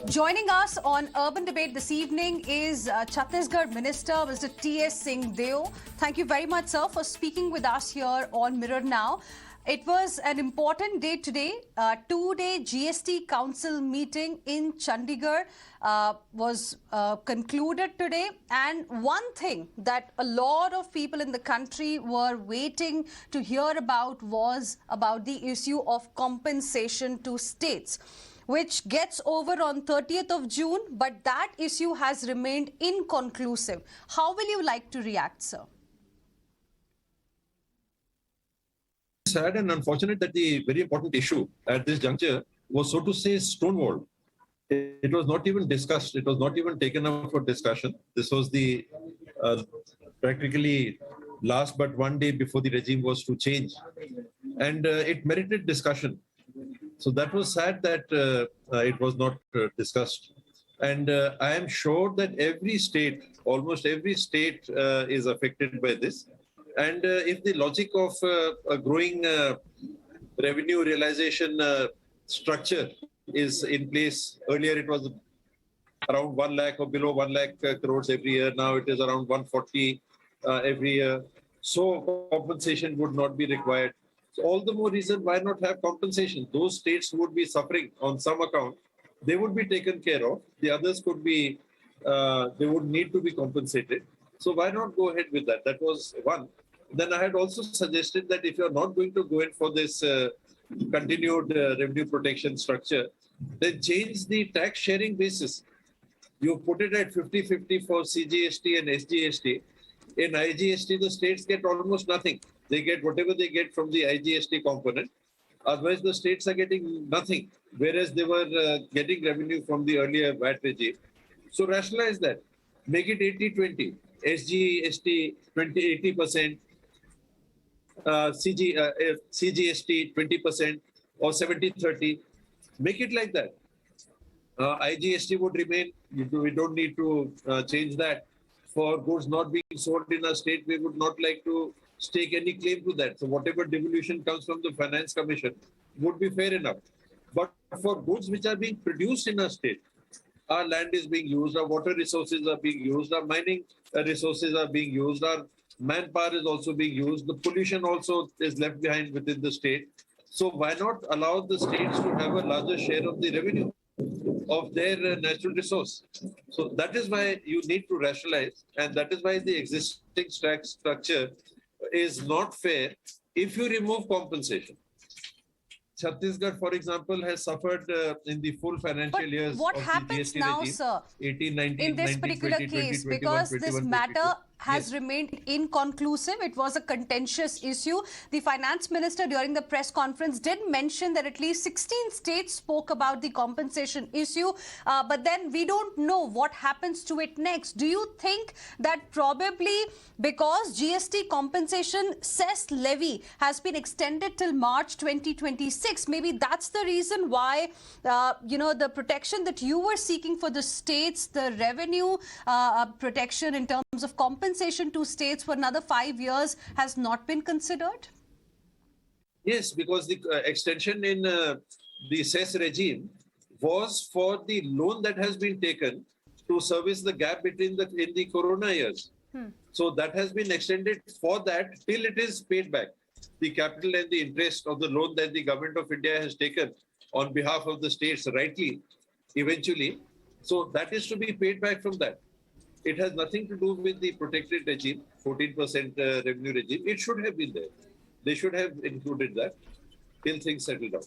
Joining us on Urban Debate this evening is Chhattisgarh Minister, Mr. T S Singh Deo. Thank you very much, sir, for speaking with us here on Mirror Now. It was an important day today. Two-day GST Council meeting in Chandigarh was concluded today. And one thing that a lot of people in the country were waiting to hear about was about the issue of compensation to states, which gets over on 30th of June, but that issue has remained inconclusive. How will you like to react, sir? Sad and unfortunate that the very important issue at this juncture was, so to say, stonewalled. It was not even discussed. It was not even taken up for discussion. This was the practically last but one day before the regime was to change. And it merited discussion. So that was sad that it was not discussed. And I am sure that every state, almost every state is affected by this. And if the logic of a growing revenue realization structure is in place, earlier it was around 1 lakh or below 1 lakh crores every year. Now it is around 140 every year. So compensation would not be required. So all the more reason why not have compensation. Those states who would be suffering on some account, they would be taken care of. The others could be, they would need to be compensated. So why not go ahead with that? That was one. Then I had also suggested that if you're not going to go in for this continued revenue protection structure, then change the tax sharing basis. You put it at 50-50 for CGST and SGST. In IGST, the states get almost nothing. They get whatever they get from the IGST component. Otherwise, the states are getting nothing, whereas they were getting revenue from the earlier VAT regime. So rationalize that. Make it 80-20. SGST 80%, CGST 20%, or 70-30. Make it like that. IGST would remain. We don't need to change that. For goods not being sold in a state, we would not like to stake any claim to that. So whatever devolution comes from the Finance Commission would be fair enough. But for goods which are being produced in a state, our land is being used, our water resources are being used, our mining resources are being used, our manpower is also being used, the pollution also is left behind within the state. So why not allow the states to have a larger share of the revenue of their natural resource? So that is why you need to rationalize, and that is why the existing tax structure is not fair if you remove compensation. Chhattisgarh, for example, has suffered in the full financial years what of happens the GST now, regime, sir, 18, 19, in this 19, particular 20, case, 20, because 21, this 22. matter has Yes. remained inconclusive. It was a contentious issue. The finance minister during the press conference did mention that at least 16 states spoke about the compensation issue, but then we don't know what happens to it next. Do you think that probably because GST compensation cess levy has been extended till March 2026, maybe that's the reason why, the protection that you were seeking for the states, the revenue protection in terms of compensation to states for another 5 years has not been considered? Yes, because the extension in the cess regime was for the loan that has been taken to service the gap between in the corona years. So that has been extended for that till it is paid back. The capital and the interest of the loan that the government of India has taken on behalf of the states rightly, eventually. So that is to be paid back from that. It has nothing to do with the protected regime, 14% revenue regime. It should have been there. They should have included that till things settle down.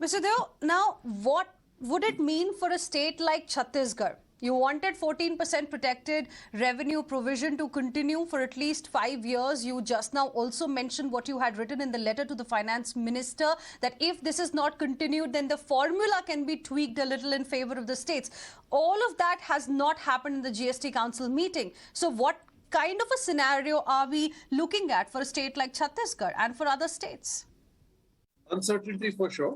Mr. Deo, now what would it mean for a state like Chhattisgarh? You wanted 14% protected revenue provision to continue for at least 5 years. You just now also mentioned what you had written in the letter to the finance minister, that if this is not continued, then the formula can be tweaked a little in favor of the states. All of that has not happened in the GST Council meeting. So what kind of a scenario are we looking at for a state like Chhattisgarh and for other states? Uncertainty for sure.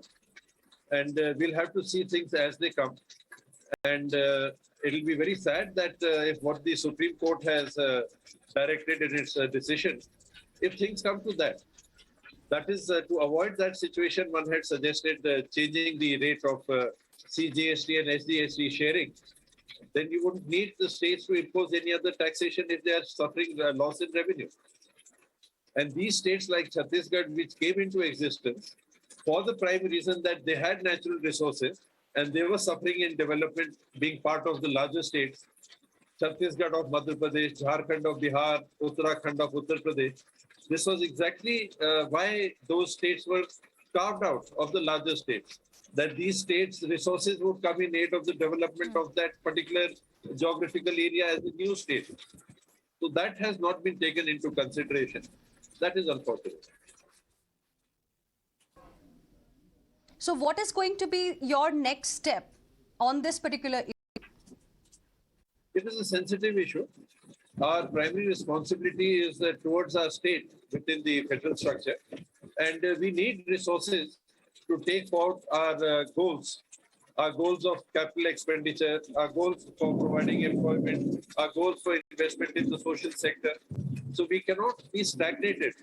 And we'll have to see things as they come. And it'll be very sad that if what the Supreme Court has directed in its decision, if things come to that, That is, to avoid that situation, one had suggested changing the rate of CGST and SGST sharing. Then you wouldn't need the states to impose any other taxation if they are suffering loss in revenue. And these states like Chhattisgarh, which came into existence for the prime reason that they had natural resources and they were suffering in development being part of the larger states, Chhattisgarh of Madhya Pradesh, Jharkhand of Bihar, Uttarakhand of Uttar Pradesh. This was exactly why those states were carved out of the larger states, that these states' resources would come in aid of the development of that particular geographical area as a new state. So that has not been taken into consideration. That is unfortunate. So what is going to be your next step on this particular issue? It is a sensitive issue. Our primary responsibility is towards our state within the federal structure. And we need resources to take forward our goals of capital expenditure, our goals for providing employment, our goals for investment in the social sector. So we cannot be stagnated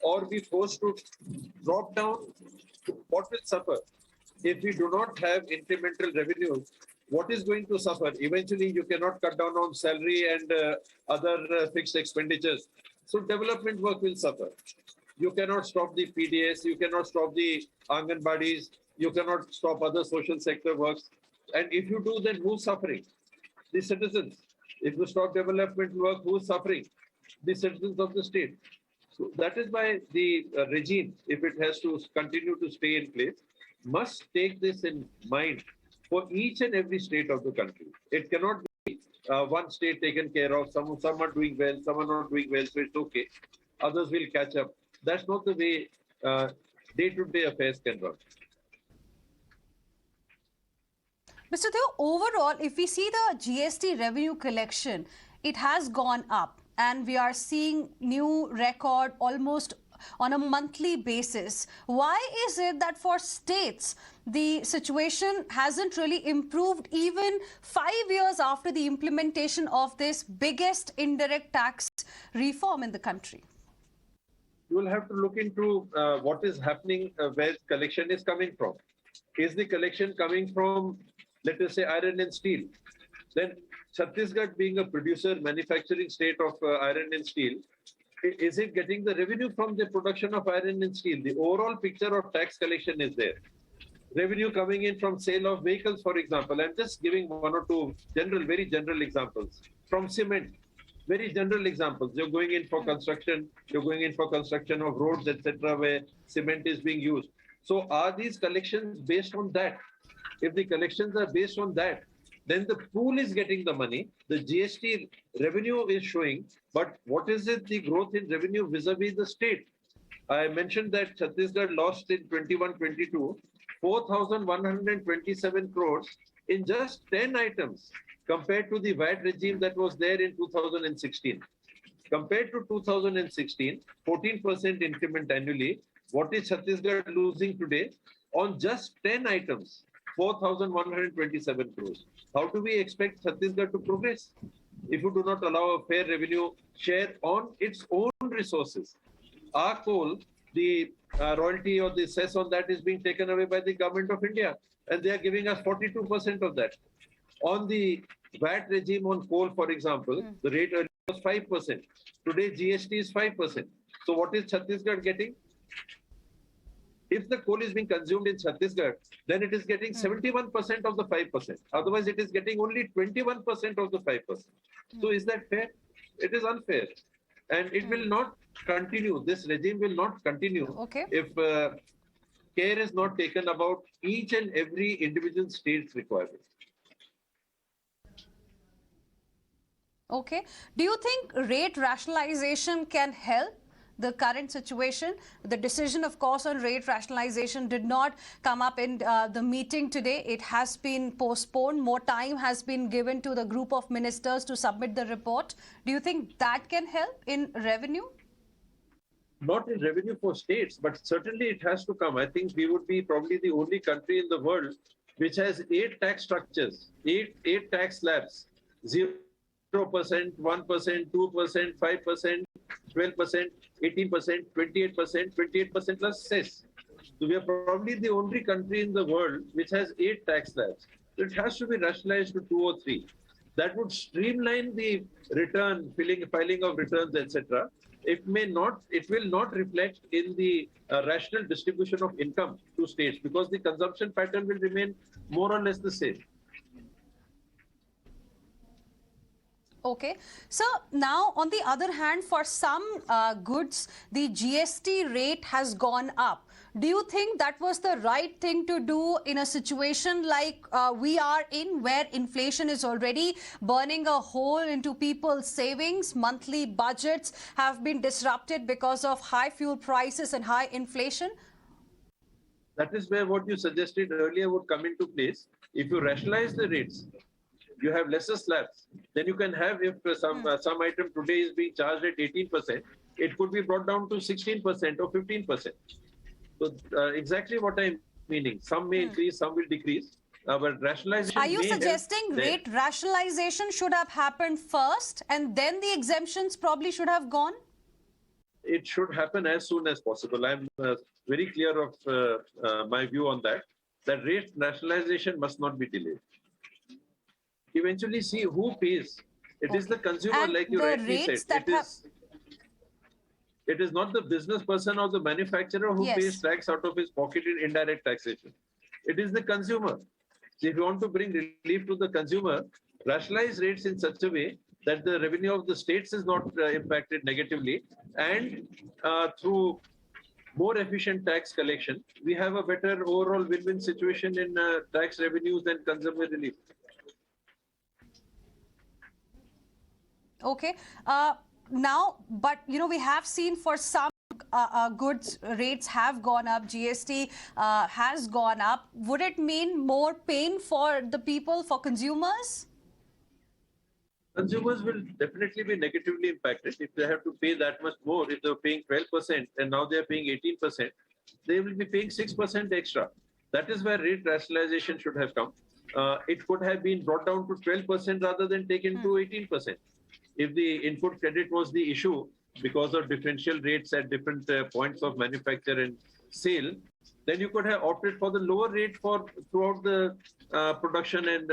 or be forced to drop down. What will suffer? If we do not have incremental revenues, what is going to suffer? Eventually, you cannot cut down on salary and other fixed expenditures. So development work will suffer. You cannot stop the PDS, you cannot stop the Anganwadis, you cannot stop other social sector works. And if you do, then who's suffering? The citizens. If you stop development work, who's suffering? The citizens of the state. So that is why the regime, if it has to continue to stay in place, must take this in mind for each and every state of the country. It cannot be one state taken care of, some are doing well, some are not doing well, so it's okay. Others will catch up. That's not the way day-to-day affairs can run. Mr. Deo, overall, if we see the GST revenue collection, it has gone up and we are seeing new record almost on a monthly basis. Why is it that for states, the situation hasn't really improved even 5 years after the implementation of this biggest indirect tax reform in the country? You will have to look into what is happening, where collection is coming from. Is the collection coming from, let us say, iron and steel? Then Chhattisgarh, being a producer, manufacturing state of iron and steel, is it getting the revenue from the production of iron and steel? The overall picture of tax collection is there. Revenue coming in from sale of vehicles, for example. I'm just giving one or two very general examples. From cement, very general examples. You're going in for construction, you're going in for construction of roads, etc., where cement is being used. So are these collections based on that? If the collections are based on that, then the pool is getting the money, the GST revenue is showing, but what is it, the growth in revenue vis-a-vis the state? I mentioned that Chhattisgarh lost in 21-22 4,127 crores in just 10 items compared to the VAT regime that was there in 2016. Compared to 2016, 14% increment annually. What is Chhattisgarh losing today? On just 10 items, 4,127 crores. How do we expect Chhattisgarh to progress if you do not allow a fair revenue share on its own resources? Our coal, the royalty or the cess on that is being taken away by the government of India, and they are giving us 42% of that. On the VAT regime on coal, for example, the rate earlier was 5%. Today, GST is 5%. So what is Chhattisgarh getting? If the coal is being consumed in Chhattisgarh, then it is getting 71% of the 5%. Otherwise, it is getting only 21% of the 5%. So is that fair? It is unfair. And it will not continue. This regime will not continue if care is not taken about each and every individual state's requirement. Okay. Do you think rate rationalization can help the current situation? The decision, of course, on rate rationalization did not come up in the meeting today. It has been postponed. More time has been given to the group of ministers to submit the report. Do you think that can help in revenue? Not in revenue for states, but certainly it has to come. I think we would be probably the only country in the world which has 8 tax structures, 8 tax slabs, 0%, 1%, 2%, 5%, 12%, 18%, 28%, 28% plus cess. So we are probably the only country in the world which has 8 tax slabs. So it has to be rationalized to 2 or 3. That would streamline the return, filing of returns, etc. It will not reflect in the rational distribution of income to states because the consumption pattern will remain more or less the same. Okay. So now, on the other hand, for some goods, the GST rate has gone up. Do you think that was the right thing to do in a situation like we are in, where inflation is already burning a hole into people's savings? Monthly budgets have been disrupted because of high fuel prices and high inflation. That is where what you suggested earlier would come into place. If you rationalize the rates, you have lesser slabs. Then you can have, if some item today is being charged at 18%, it could be brought down to 16% or 15%. So exactly what I'm meaning. Some may increase, some will decrease. But rationalization. Are you suggesting rate rationalization should have happened first and then the exemptions probably should have gone? It should happen as soon as possible. I'm very clear of my view on that. That rate rationalization must not be delayed. Eventually, see who pays. It is the consumer, and like you rightly said. It is not the business person or the manufacturer who pays tax out of his pocket in indirect taxation. It is the consumer. So if you want to bring relief to the consumer, rationalize rates in such a way that the revenue of the states is not impacted negatively, and through more efficient tax collection, we have a better overall win-win situation in tax revenues and consumer relief. Okay. Now, but we have seen for some goods rates have gone up, GST has gone up. Would it mean more pain for the people, for consumers? Consumers will definitely be negatively impacted if they have to pay that much more. If they're paying 12% and now they're paying 18%, they will be paying 6% extra. That is where rate rationalization should have come. It could have been brought down to 12% rather than taken to 18%. If the input credit was the issue because of differential rates at different points of manufacture and sale, then you could have opted for the lower rate for throughout the production and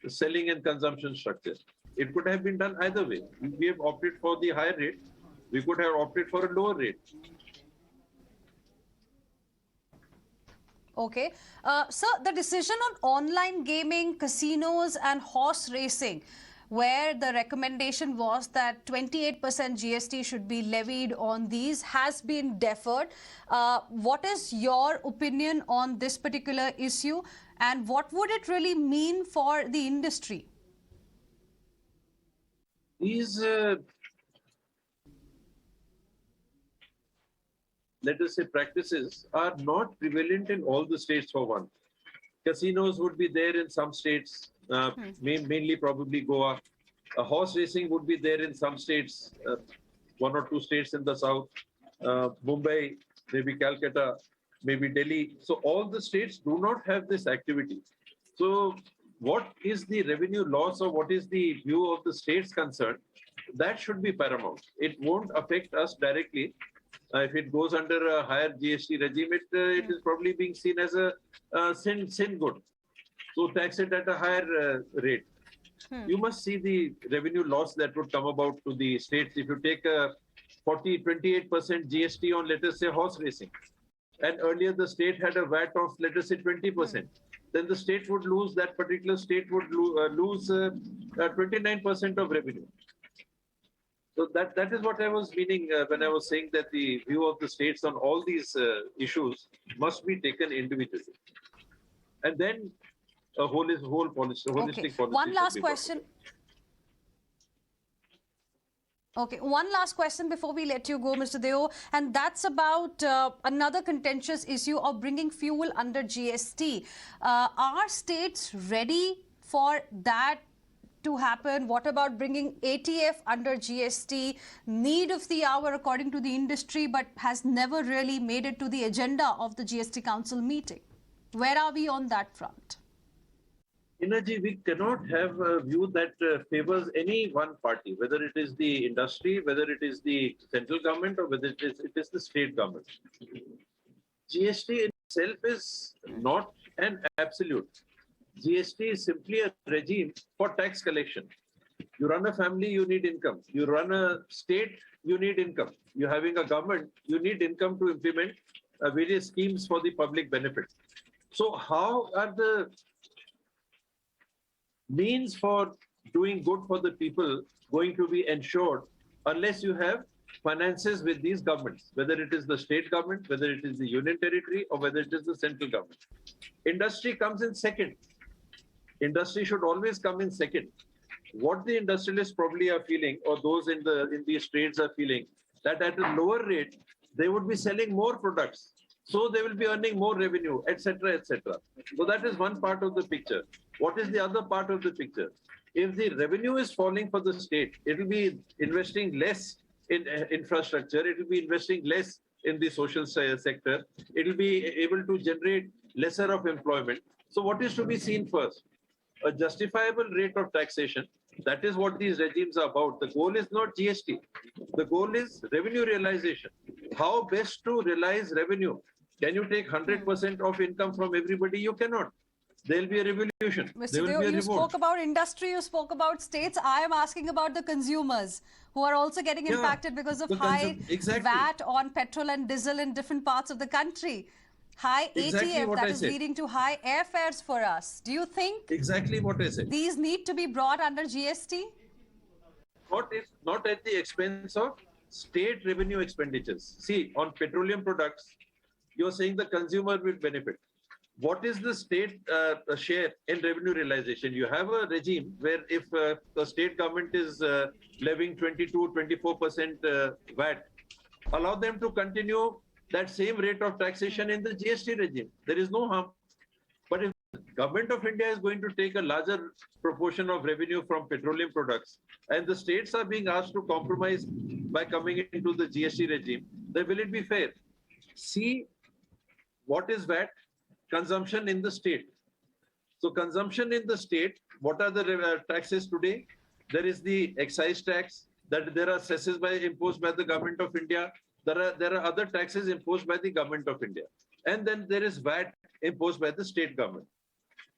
selling and consumption structure. It could have been done either way. We have opted for the higher rate. We could have opted for a lower rate. Okay. So the decision on online gaming, casinos and horse racing, where the recommendation was that 28% GST should be levied on these, has been deferred. What is your opinion on this particular issue, and what would it really mean for the industry? These, let us say, practices are not prevalent in all the states for one. Casinos would be there in some states, mainly probably Goa. Horse racing would be there in some states, 1 or 2 states in the south, Mumbai, maybe Calcutta, maybe Delhi. So all the states do not have this activity. So what is the revenue loss or what is the view of the states concerned? That should be paramount. It won't affect us directly. If it goes under a higher GST regime, it is probably being seen as a sin good. So tax it at a higher rate. You must see the revenue loss that would come about to the states if you take a 28% GST on, let us say, horse racing. And earlier the state had a VAT of, let us say, 20%. Then the state would lose, that particular state would lose 29% of revenue. So that is what I was meaning when I was saying that the view of the states on all these issues must be taken individually. And then a holistic policy. One last question. Okay, one last question before we let you go, Mr. Deo, and that's about another contentious issue of bringing fuel under GST. Are states ready for that to happen? What about bringing ATF under GST? Need of the hour according to the industry, but has never really made it to the agenda of the GST Council meeting. Where are we on that front? Energy, we cannot have a view that favors any one party, whether it is the industry, whether it is the central government, or whether it is the state government. GST itself is not an absolute. GST is simply a regime for tax collection. You run a family, you need income. You run a state, you need income. You're having a government, you need income to implement various schemes for the public benefit. So how are the means for doing good for the people going to be ensured unless you have finances with these governments, whether it is the state government, whether it is the union territory, or whether it is the central government? Industry comes in second. Industry should always come in second. What the industrialists probably are feeling, or those in these trades are feeling, that at a lower rate they would be selling more products, so they will be earning more revenue, etc., etc. So that is one part of the picture. What is the other part of the picture? If the revenue is falling for the state, it will be investing less in infrastructure, it will be investing less in the social sector, it will be able to generate lesser of employment. So what is to be seen first? A justifiable rate of taxation. That is what these regimes are about. The goal is not GST. The goal is revenue realization. How best to realize revenue? Can you take 100% of income from everybody? You cannot. There will be a revolution. Mr. Deo, you spoke about industry, you spoke about states. I am asking about the consumers who are also getting impacted because of high VAT on petrol and diesel in different parts of the country. High ATF that is leading to high airfares for us. Do you think exactly what I said? These need to be brought under GST? Not at the expense of state revenue expenditures. See, on petroleum products, you're saying the consumer will benefit. What is the state share in revenue realization? You have a regime where if the state government is levying 22-24% VAT, allow them to continue that same rate of taxation in the GST regime. There is no harm. But if the government of India is going to take a larger proportion of revenue from petroleum products, and the states are being asked to compromise by coming into the GST regime, then will it be fair? See, what is VAT? Consumption in the state. So consumption in the state, what are the taxes today? There is the excise tax, that there are cesses imposed by the government of India. There are other taxes imposed by the government of India. And then there is VAT imposed by the state government.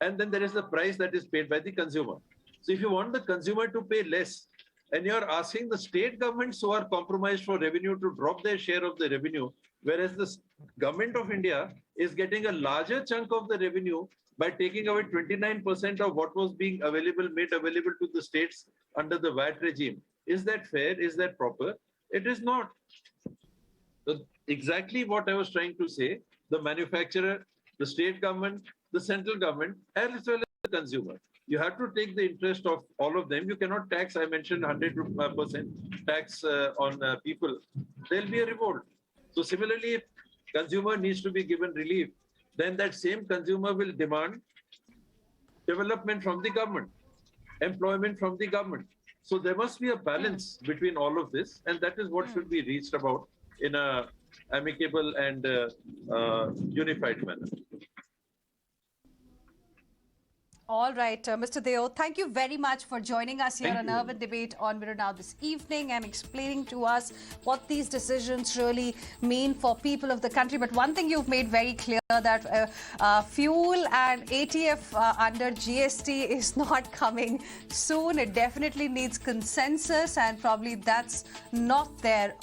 And then there is the price that is paid by the consumer. So if you want the consumer to pay less, and you're asking the state governments who are compromised for revenue to drop their share of the revenue, whereas the government of India is getting a larger chunk of the revenue by taking away 29% of what was being made available to the states under the VAT regime. Is that fair? Is that proper? It is not. So exactly what I was trying to say, the manufacturer, the state government, the central government, as well as the consumer. You have to take the interest of all of them. You cannot tax, I mentioned 100% tax on people. There'll be a revolt. So similarly, if consumer needs to be given relief, then that same consumer will demand development from the government, employment from the government. So there must be a balance between all of this, and that is what should be reached about in a amicable and unified manner. All right, Mr. Deo, thank you very much for joining us here on Urban Debate on Mirror Now this evening and explaining to us what these decisions really mean for people of the country. But one thing you've made very clear, that fuel and ATF under GST is not coming soon. It definitely needs consensus, and probably that's not there